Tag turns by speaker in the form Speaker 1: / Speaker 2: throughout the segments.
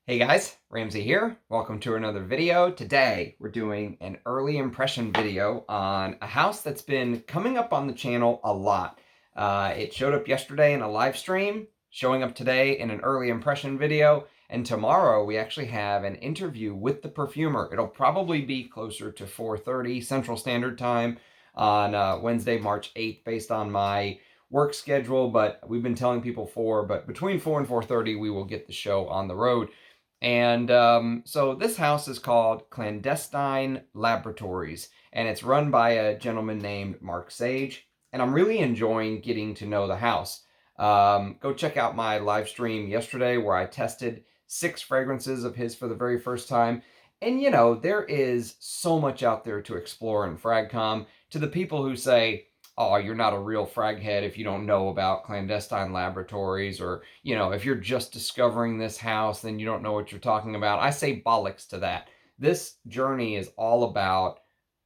Speaker 1: Hey guys, Ramsey here. Welcome to another video. Today we're doing an early impression video on a house that's been coming up on the channel a lot. It showed up yesterday in a live stream, showing up today in an early impression video, and tomorrow we actually have an interview with the perfumer. It'll probably be closer to 4:30 Central Standard Time on Wednesday, March 8th, based on my work schedule, but we've been telling people but between 4 and 4:30 we will get the show on the road. And so this house is called Clandestine Laboratories, and it's run by a gentleman named Mark Sage. And I'm really enjoying getting to know the house. Go check out my live stream yesterday where I tested 6 fragrances of his for the very first time. And you know, there is so much out there to explore in Fragcom. To the people who say, oh, you're not a real frag head if you don't know about Clandestine Laboratories, or, you know, if you're just discovering this house, then you don't know what you're talking about. I say bollocks to that. This journey is all about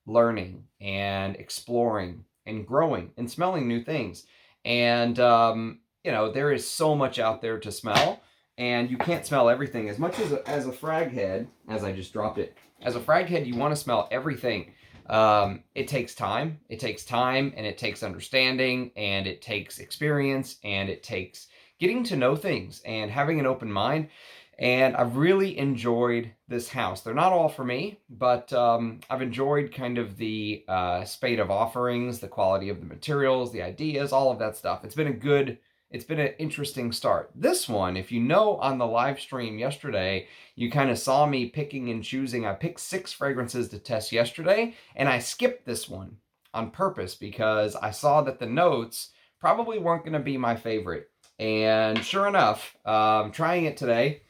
Speaker 1: learning and exploring and growing and smelling new things. And, you know, there is so much out there to smell, and you can't smell everything. As much as a frag head, as I just dropped it, as a frag head, you want to smell everything. It takes time. It takes time, and it takes understanding, and it takes experience, and it takes getting to know things and having an open mind. And I've really enjoyed this house. They're not all for me, but I've enjoyed kind of the spate of offerings, the quality of the materials, the ideas, all of that stuff. It's been an interesting start. This one, if you know on the live stream yesterday, you kind of saw me picking and choosing. I picked 6 fragrances to test yesterday, and I skipped this one on purpose because I saw that the notes probably weren't going to be my favorite. And sure enough, trying it today,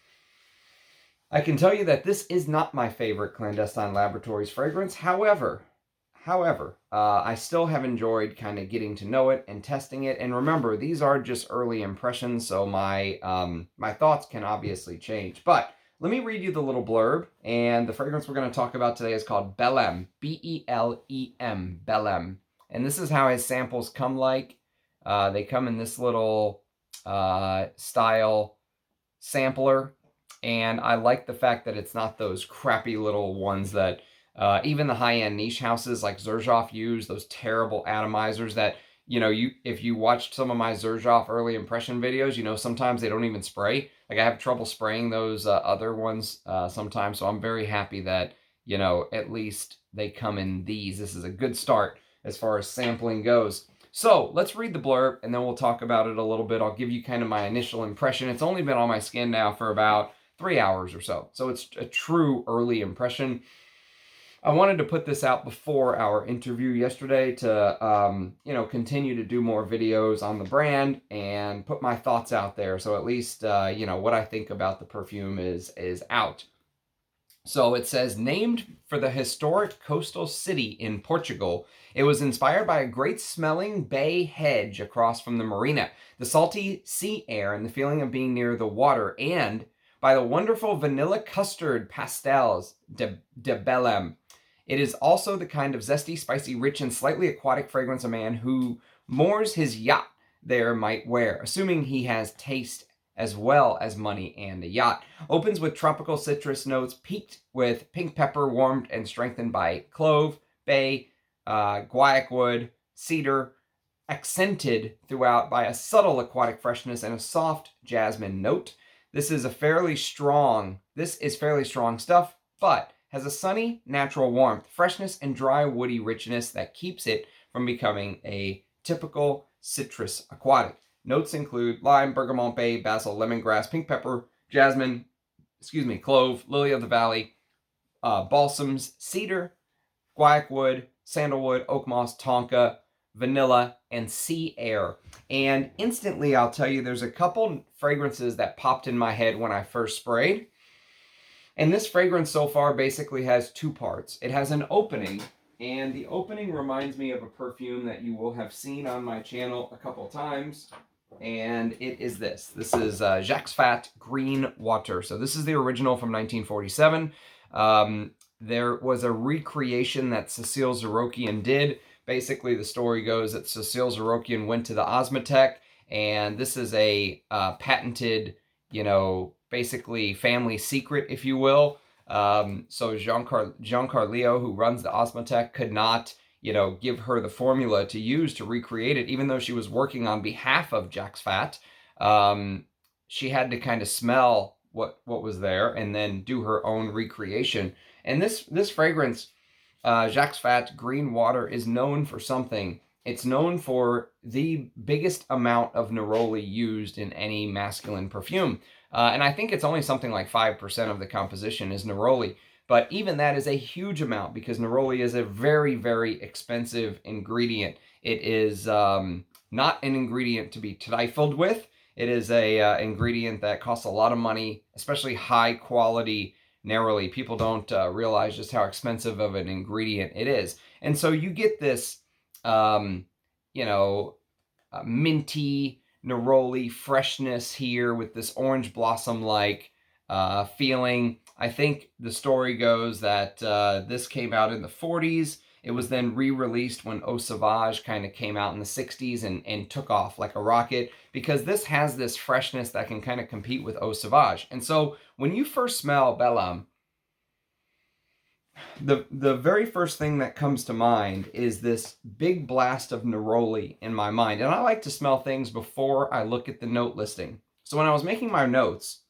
Speaker 1: I can tell you that this is not my favorite Clandestine Laboratories fragrance. However, I still have enjoyed kind of getting to know it and testing it. And remember, these are just early impressions, so my thoughts can obviously change. But let me read you the little blurb. And the fragrance we're going to talk about today is called Bellem, B-E-L-E-M, Bellem. And this is how his samples come like. They come in this little style sampler. And I like the fact that it's not those crappy little ones that even the high-end niche houses like Xerjoff use, those terrible atomizers that, you know, if you watched some of my Xerjoff early impression videos, you know, sometimes they don't even spray. Like I have trouble spraying those other ones sometimes, so I'm very happy that, you know, at least they come in these. This is a good start as far as sampling goes. So let's read the blurb, and then we'll talk about it a little bit. I'll give you kind of my initial impression. It's only been on my skin now for about 3 hours or so. So it's a true early impression. I wanted to put this out before our interview yesterday to, you know, continue to do more videos on the brand and put my thoughts out there. So at least, you know, what I think about the perfume is out. So it says, named for the historic coastal city in Portugal, it was inspired by a great smelling bay hedge across from the marina, the salty sea air and the feeling of being near the water, and by the wonderful vanilla custard pastels de Bellem. It is also the kind of zesty, spicy, rich, and slightly aquatic fragrance a man who moors his yacht there might wear, assuming he has taste as well as money and a yacht. Opens with tropical citrus notes, peaked with pink pepper, warmed and strengthened by clove, bay, guaiac wood, cedar, accented throughout by a subtle aquatic freshness and a soft jasmine note. This is fairly strong stuff, but has a sunny, natural warmth, freshness, and dry, woody richness that keeps it from becoming a typical citrus aquatic. Notes include lime, bergamot, bay, basil, lemongrass, pink pepper, jasmine, clove, lily of the valley, balsams, cedar, guaiac wood, sandalwood, oak moss, tonka, vanilla, and sea air. And instantly, I'll tell you, there's a couple fragrances that popped in my head when I first sprayed. And this fragrance so far basically has 2 parts. It has an opening, and the opening reminds me of a perfume that you will have seen on my channel a couple times. And it is this. This is Jacques Fath Green Water. So this is the original from 1947. There was a recreation that Cecile Zarokian did. Basically, the story goes that Cecile Zarokian went to the Osmotech, and this is a patented, basically family secret, if you will. So Giancarlo, who runs the Osmotech, could not, give her the formula to use to recreate it, even though she was working on behalf of Jacques Fath. She had to kind of smell what was there and then do her own recreation. And this fragrance, Jacques Fath Green Water, is known for something. It's known for the biggest amount of neroli used in any masculine perfume. And I think it's only something like 5% of the composition is neroli. But even that is a huge amount because neroli is a very, very expensive ingredient. It is not an ingredient to be trifled with. It is a ingredient that costs a lot of money, especially high quality neroli. People don't realize just how expensive of an ingredient it is. And so you get this, minty neroli freshness here with this orange blossom-like feeling. I think the story goes that this came out in the 40s. It was then re-released when Eau Sauvage kind of came out in the 60s and took off like a rocket, because this has this freshness that can kind of compete with Eau Sauvage. And so when you first smell Bellem, the very first thing that comes to mind is this big blast of neroli in my mind. And I like to smell things before I look at the note listing. So when I was making my notes,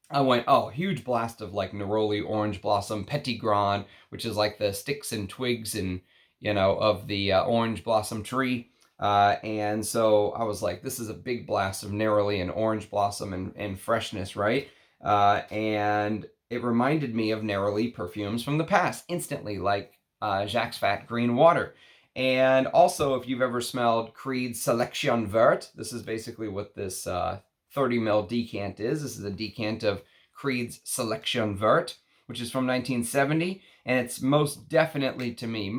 Speaker 1: I went, oh, huge blast of like neroli, orange blossom, petit grain, which is like the sticks and twigs and, of the orange blossom tree. And so I was like, this is a big blast of neroli and orange blossom and freshness, right? And it reminded me of neroli perfumes from the past instantly, like Jacques Fath Green Water. And also, if you've ever smelled Creed's Selection Verte, this is basically what this 30 ml decant is. This is a decant of Creed's Selection Verte, which is from 1970. And it's most definitely, to me,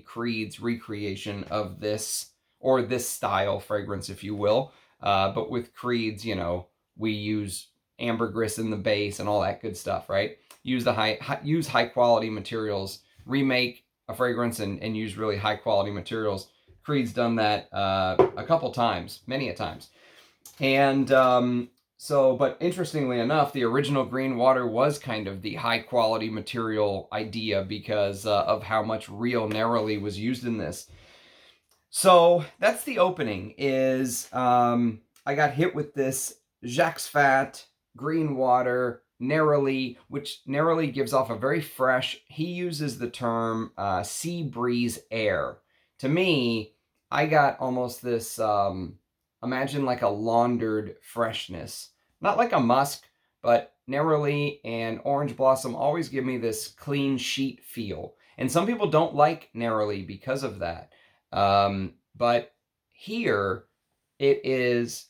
Speaker 1: Creed's recreation of this, or this style fragrance, if you will. But with Creed's, we use ambergris in the base and all that good stuff, right? Use high quality materials, remake a fragrance and use really high quality materials. Creed's done that a couple times, many a times. And but interestingly enough, the original Green Water was kind of the high quality material idea because of how much real neroli was used in this. So that's the opening. I got hit with this Jacques Fath Green Water neroli, which neroli gives off a very fresh, he uses the term sea breeze air. To me, I got almost this, imagine like a laundered freshness. Not like a musk, but neroli and orange blossom always give me this clean sheet feel. And some people don't like neroli because of that. But here, it's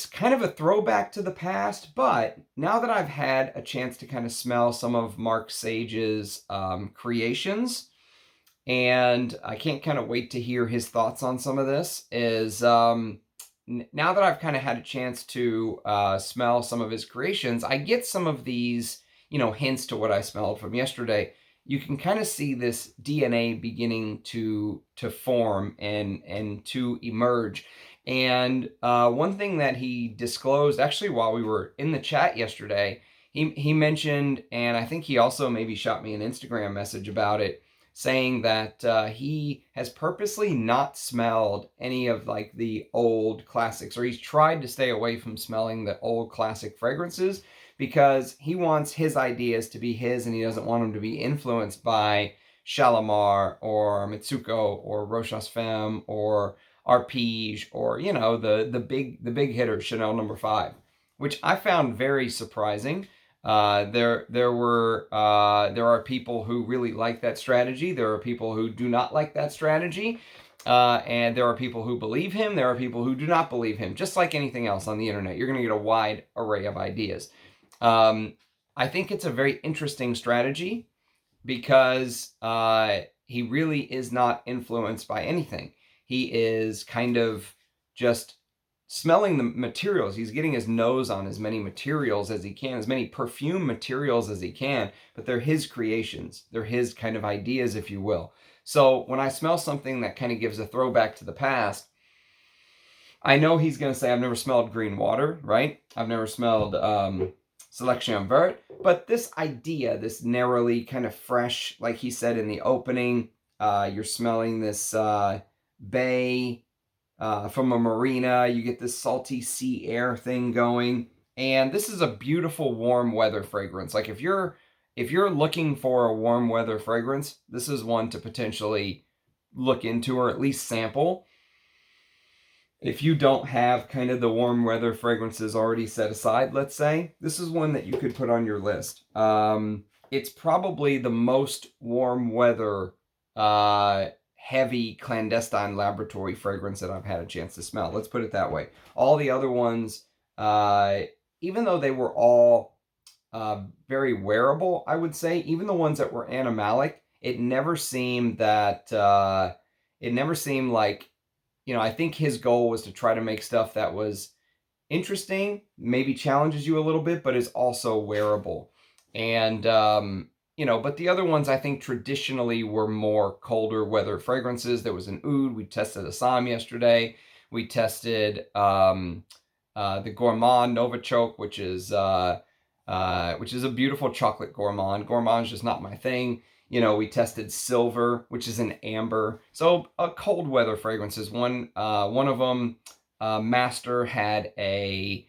Speaker 1: kind of a throwback to the past, but now that I've had a chance to kind of smell some of Mark Sage's creations, and I can't kind of wait to hear his thoughts on some of this, now that I've kind of had a chance to smell some of his creations, I get some of these, hints to what I smelled from yesterday. You can kind of see this DNA beginning to form and to emerge. And one thing that he disclosed, actually, while we were in the chat yesterday, he mentioned, and I think he also maybe shot me an Instagram message about it, saying that he has purposely not smelled any of like the old classics, or he's tried to stay away from smelling the old classic fragrances because he wants his ideas to be his and he doesn't want them to be influenced by Shalimar or Mitsuko or Rochas Femme or Arpege or, the big hitters, Chanel No. 5, which I found very surprising. There are people who really like that strategy. There are people who do not like that strategy. And there are people who believe him. There are people who do not believe him. Just like anything else on the internet, you're going to get a wide array of ideas. I think it's a very interesting strategy because he really is not influenced by anything. He is kind of just smelling the materials. He's getting his nose on as many materials as he can, as many perfume materials as he can, but they're his creations. They're his kind of ideas, if you will. So when I smell something that kind of gives a throwback to the past, I know he's going to say I've never smelled green water, right? I've never smelled Selection Verte, but this idea, this narrowly kind of fresh, like he said in the opening, you're smelling this bay from a marina, you get this salty sea air thing going, and this is a beautiful warm weather fragrance. Like if you're looking for a warm weather fragrance, this is one to potentially look into or at least sample. If you don't have kind of the warm weather fragrances already set aside, let's say, this is one that you could put on your list. It's probably the most warm weather heavy clandestine laboratory fragrance that I've had a chance to smell. Let's put it that way. All the other ones, even though they were all very wearable, I would say, even the ones that were animalic, it never seemed that, like, I think his goal was to try to make stuff that was interesting, maybe challenges you a little bit, but is also wearable. And, but the other ones I think traditionally were more colder weather fragrances. There was an oud. We tested Assam yesterday. We tested the Gourmand Novichok, which is a beautiful chocolate gourmand. Gourmand is just not my thing. We tested Silver, which is an amber. So cold weather fragrances. One of them, Master, had it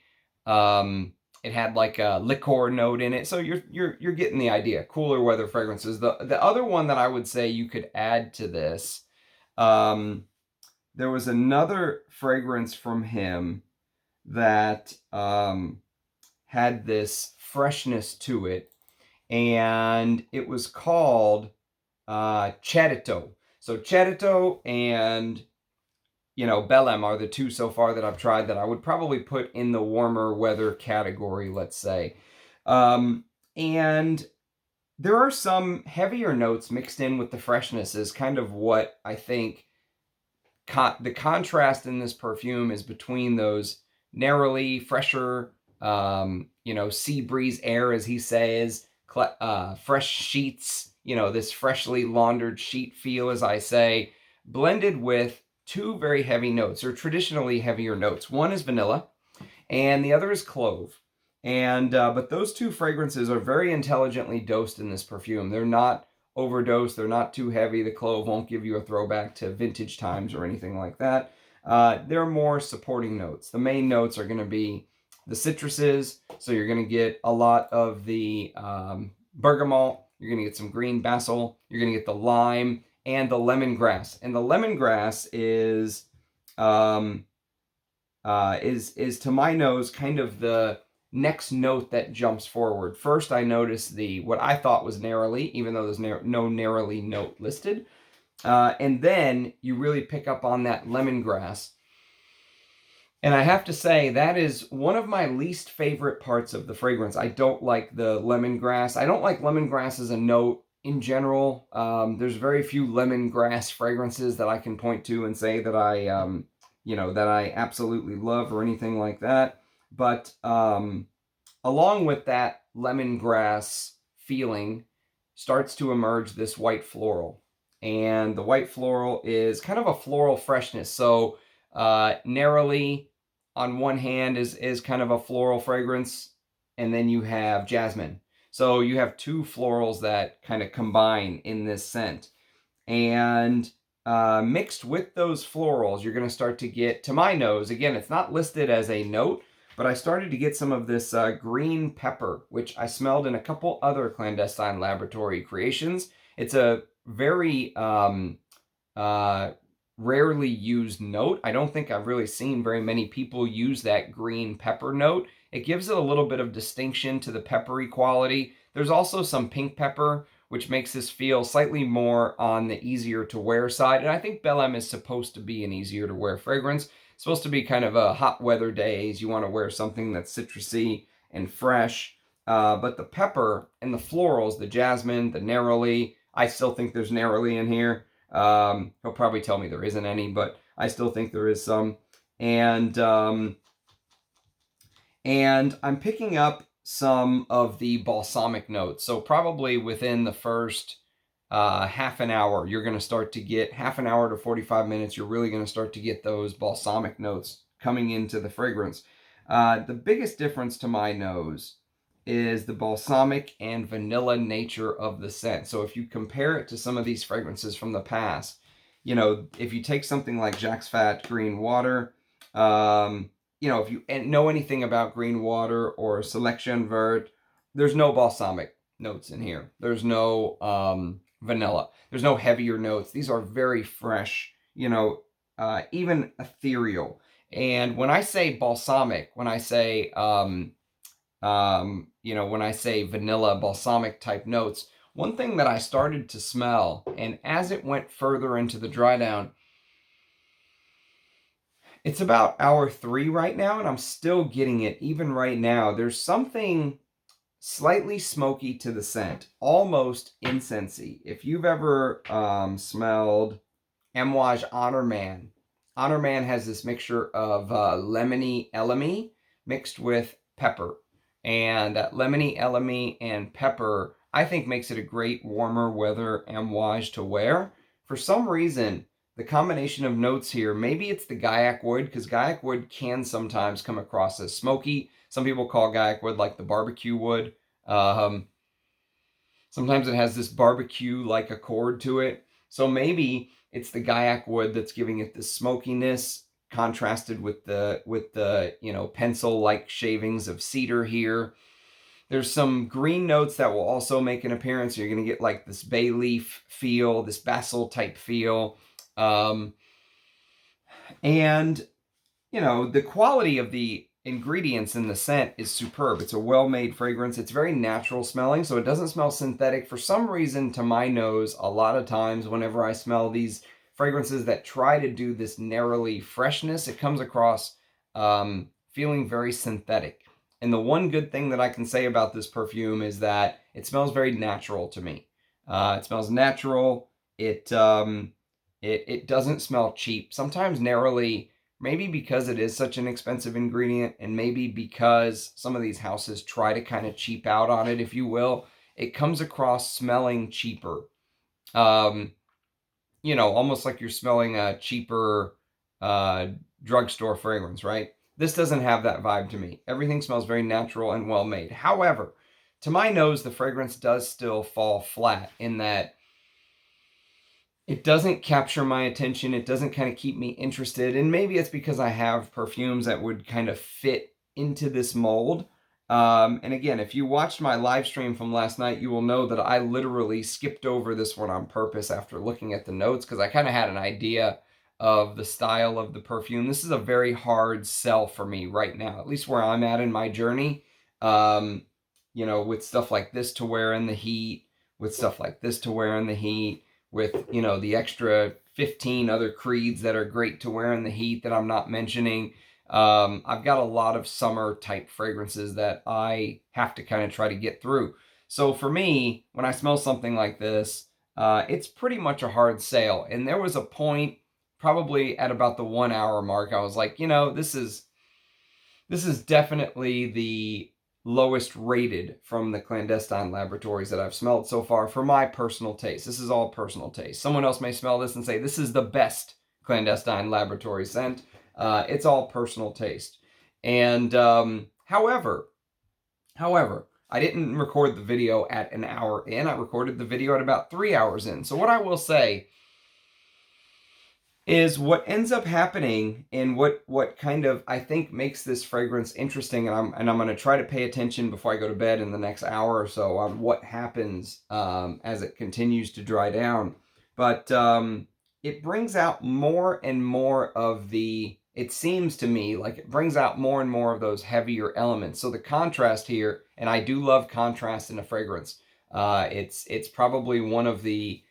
Speaker 1: had like a liqueur note in it. So you're getting the idea. Cooler weather fragrances. The other one that I would say you could add to this, there was another fragrance from him that had this freshness to it, and it was called Chedito. So Chedito and Bellem are the two so far that I've tried that I would probably put in the warmer weather category, let's say. And there are some heavier notes mixed in with the freshness is kind of what I think the contrast in this perfume is between those narrowly fresher, sea breeze air, as he says, fresh sheets, this freshly laundered sheet feel, as I say, blended with two very heavy notes, or traditionally heavier notes. One is vanilla, and the other is clove. And but those two fragrances are very intelligently dosed in this perfume. They're not overdosed. They're not too heavy. The clove won't give you a throwback to vintage times or anything like that. They're more supporting notes. The main notes are going to be the citruses. So you're going to get a lot of the bergamot. You're going to get some green basil. You're going to get the lime and the lemongrass. And the lemongrass is to my nose kind of the next note that jumps forward. First, I noticed what I thought was narrowly, even though there's no narrowly note listed. And then you really pick up on that lemongrass. And I have to say, that is one of my least favorite parts of the fragrance. I don't like the lemongrass. I don't like lemongrass as a note in general. There's very few lemongrass fragrances that I can point to and say that I absolutely love or anything like that. But along with that lemongrass feeling starts to emerge this white floral. And the white floral is kind of a floral freshness. So narrowly on one hand is kind of a floral fragrance, and then you have jasmine. So you have two florals that kind of combine in this scent. And mixed with those florals, you're going to start to get, to my nose, again, it's not listed as a note, but I started to get some of this green pepper, which I smelled in a couple other Clandestine Laboratory creations. It's a very rarely used note. I don't think I've really seen very many people use that green pepper note. It gives it a little bit of distinction to the peppery quality. There's also some pink pepper, which makes this feel slightly more on the easier to wear side. And I think Bellem is supposed to be an easier to wear fragrance. It's supposed to be kind of a hot weather days. You want to wear something that's citrusy and fresh. But the pepper and the florals, the jasmine, the narrowly, I still think there's narrowly in here. He'll probably tell me there isn't any, but I still think there is some. And I'm picking up some of the balsamic notes. So probably within the first half an hour, you're going to start to get, half an hour to 45 minutes, you're really going to start to get those balsamic notes coming into the fragrance. The biggest difference to my nose is the balsamic and vanilla nature of the scent. So if you compare it to some of these fragrances from the past, you know, if you take something like Jacques Fath Green Water, you know, if you know anything about green water or Selection Verte, there's no balsamic notes in here. There's no vanilla. There's no heavier notes. These are very fresh, you know, even ethereal. And when I say balsamic, when I say you know, when I say vanilla, balsamic type notes, one thing that I started to smell, and as it went further into the dry down, it's about hour 3 right now, and I'm still getting it even right now. There's something slightly smoky to the scent, almost incensey. If you've ever smelled Amouage Honor Man, Honor Man has this mixture of lemony elemi mixed with pepper. And lemony elemi and pepper, I think, makes it a great warmer weather Amouage to wear. For some reason, the combination of notes here, maybe it's the Gaiac wood, because Gaiac wood can sometimes come across as smoky. Some people call Gaiac wood like the barbecue wood. Sometimes it has this barbecue-like accord to it. So maybe it's the Gaiac wood that's giving it this smokiness, contrasted with the you know, pencil-like shavings of cedar here. There's some green notes that will also make an appearance. You're going to get like this bay leaf feel, this basil type feel. And, you know, the quality of the ingredients in the scent is superb. It's a well-made fragrance. It's very natural smelling, so it doesn't smell synthetic. For some reason, to my nose, a lot of times whenever I smell these fragrances that try to do this narrowly freshness, it comes across feeling very synthetic. And the one good thing that I can say about this perfume is that it smells very natural to me. It smells natural. It doesn't smell cheap. Sometimes narrowly, maybe because it is such an expensive ingredient, and maybe because some of these houses try to kind of cheap out on it, if you will, it comes across smelling cheaper. You know, almost like you're smelling a cheaper drugstore fragrance, right? This doesn't have that vibe to me. Everything smells very natural and well made. However, to my nose, the fragrance does still fall flat in that it doesn't capture my attention. It doesn't kind of keep me interested. And maybe it's because I have perfumes that would kind of fit into this mold. And again, if you watched my live stream from last night, you will know that I literally skipped over this one on purpose after looking at the notes, because I kind of had an idea of the style of the perfume. This is a very hard sell for me right now, at least where I'm at in my journey. You know, with stuff like this to wear in the heat, with stuff like this to wear in the heat, with, you know, the extra 15 other creeds that are great to wear in the heat that I'm not mentioning. I've got a lot of summer type fragrances that I have to kind of try to get through. So for me, when I smell something like this, it's pretty much a hard sale. And there was a point, probably at about the 1 hour mark, I was like, you know, this is definitely the lowest rated from the Clandestine Laboratories that I've smelled so far for my personal taste. This is all personal taste. Someone else may smell this and say, this is the best Clandestine Laboratory scent. It's all personal taste. And however, I didn't record the video at an hour in. I recorded the video at about 3 hours in. So what I will say is what ends up happening, and what kind of, I think, makes this fragrance interesting, and I'm going to try to pay attention before I go to bed in the next hour or so on what happens as it continues to dry down. But it brings out more and more of the, it seems to me like it brings out more and more of those heavier elements. So the contrast here, and I do love contrast in a fragrance. It's probably one of the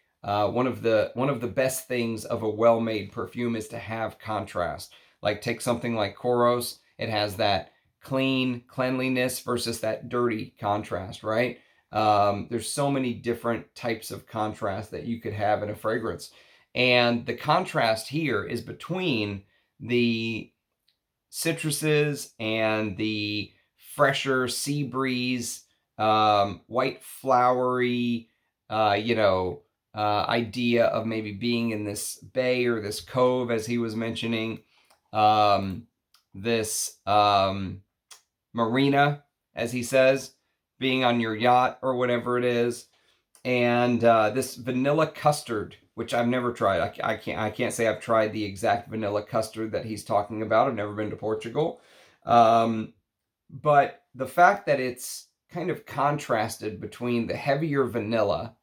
Speaker 1: best things of a well-made perfume is to have contrast. Like take something like Koros, it has that cleanliness versus that dirty contrast, right? There's so many different types of contrast that you could have in a fragrance. And the contrast here is between the citruses and the fresher sea breeze, white flowery, you know, idea of maybe being in this bay or this cove, as he was mentioning, this marina, as he says, being on your yacht or whatever it is, and this vanilla custard, which I've never tried. I can't say I've tried the exact vanilla custard that he's talking about. I've never been to Portugal, but the fact that it's kind of contrasted between the heavier vanilla,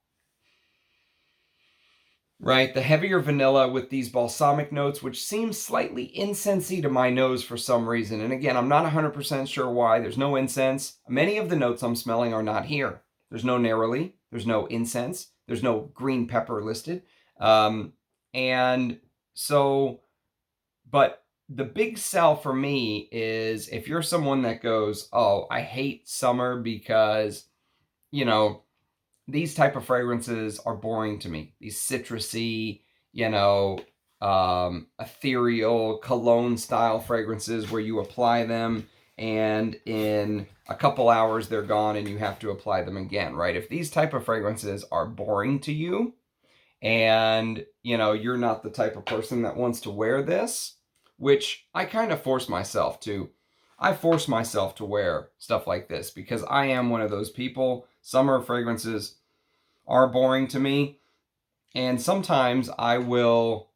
Speaker 1: right? The heavier vanilla with these balsamic notes, which seems slightly incensey to my nose for some reason. And again, I'm not 100% sure why. There's no incense. Many of the notes I'm smelling are not here. There's no neroli. There's no incense. There's no green pepper listed. And so, but the big sell for me is if you're someone that goes, oh, I hate summer because, you know, these type of fragrances are boring to me. These citrusy, you know, ethereal cologne style fragrances where you apply them and in a couple hours they're gone and you have to apply them again, right? If these type of fragrances are boring to you and, you know, you're not the type of person that wants to wear this, which I kind of force myself to. I force myself to wear stuff like this because I am one of those people. Summer fragrances are boring to me. And sometimes I will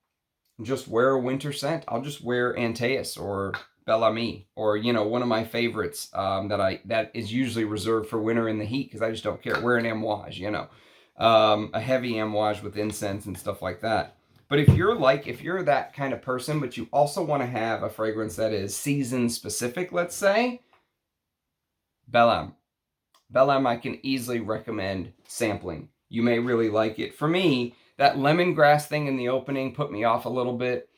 Speaker 1: just wear a winter scent. I'll just wear Antaeus or Bellem or, you know, one of my favorites that is usually reserved for winter in the heat because I just don't care. Wear an amouage, you know, a heavy amouage with incense and stuff like that. But if you're that kind of person, but you also want to have a fragrance that is season specific, let's say, Belem. Belem I can easily recommend sampling. You may really like it. For me, that lemongrass thing in the opening put me off a little bit.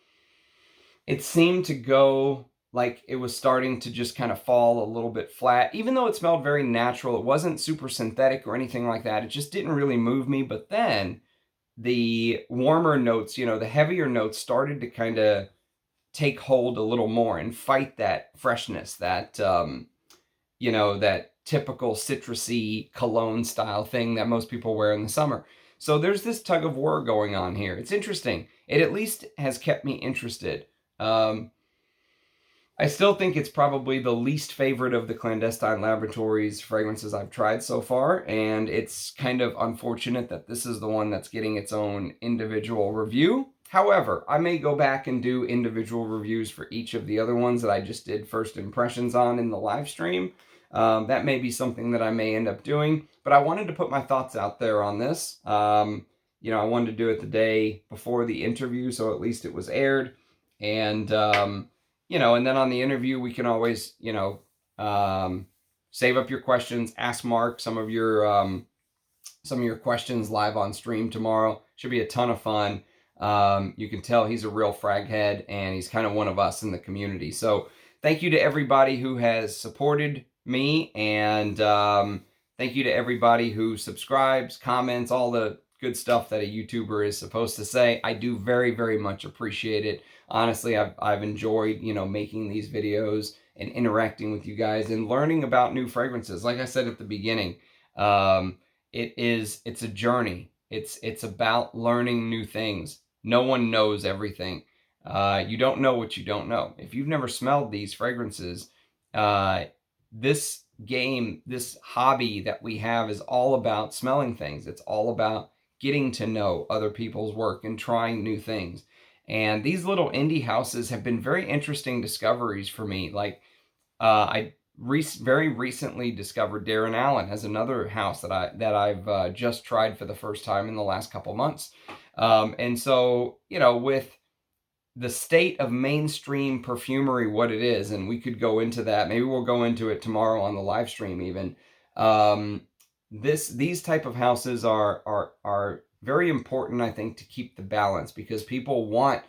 Speaker 1: It seemed to go like it was starting to just kind of fall a little bit flat. Even though it smelled very natural, it wasn't super synthetic or anything like that. It just didn't really move me. But then the warmer notes, you know, the heavier notes started to kind of take hold a little more and fight that freshness, that, you know, that typical citrusy cologne style thing that most people wear in the summer. So there's this tug of war going on here. It's interesting. It at least has kept me interested. I still think it's probably the least favorite of the Clandestine Laboratories fragrances I've tried so far, and it's kind of unfortunate that this is the one that's getting its own individual review. However, I may go back and do individual reviews for each of the other ones that I just did first impressions on in the live stream. That may be something that I may end up doing, but I wanted to put my thoughts out there on this. You know, I wanted to do it the day before the interview, so at least it was aired. And, you know, and then on the interview, we can always, you know, save up your questions, ask Mark some of your questions live on stream tomorrow. Should be a ton of fun. You can tell he's a real frag head and he's kind of one of us in the community. So thank you to everybody who has supported me, and thank you to everybody who subscribes, comments, all the good stuff that a YouTuber is supposed to say. I do very, very much appreciate it. Honestly, I've enjoyed, you know, making these videos and interacting with you guys and learning about new fragrances. Like I said at the beginning, it's a journey. It's about learning new things. No one knows everything. You don't know what you don't know. If you've never smelled these fragrances, this game, this hobby that we have is all about smelling things. It's all about getting to know other people's work and trying new things. And these little indie houses have been very interesting discoveries for me. Like I very recently discovered Darren Allen as another house that I've just tried for the first time in the last couple months. And so, you know, with the state of mainstream perfumery, what it is, and we could go into that. Maybe we'll go into it tomorrow on the live stream even. These type of houses are very important, I think, to keep the balance, because people want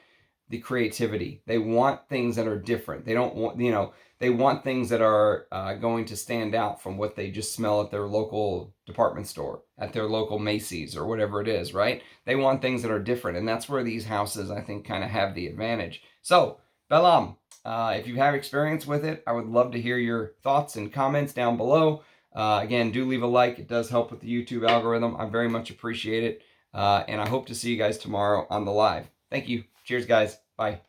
Speaker 1: the creativity. They want things that are different. They don't want, you know, they want things that are going to stand out from what they just smell at their local department store, at their local Macy's or whatever it is, right? They want things that are different, and that's where these houses, I think, kind of have the advantage. So, Bellem, if you have experience with it, I would love to hear your thoughts and comments down below. Again, do leave a like. It does help with the YouTube algorithm. I very much appreciate it. And I hope to see you guys tomorrow on the live. Thank you. Cheers, guys. Bye.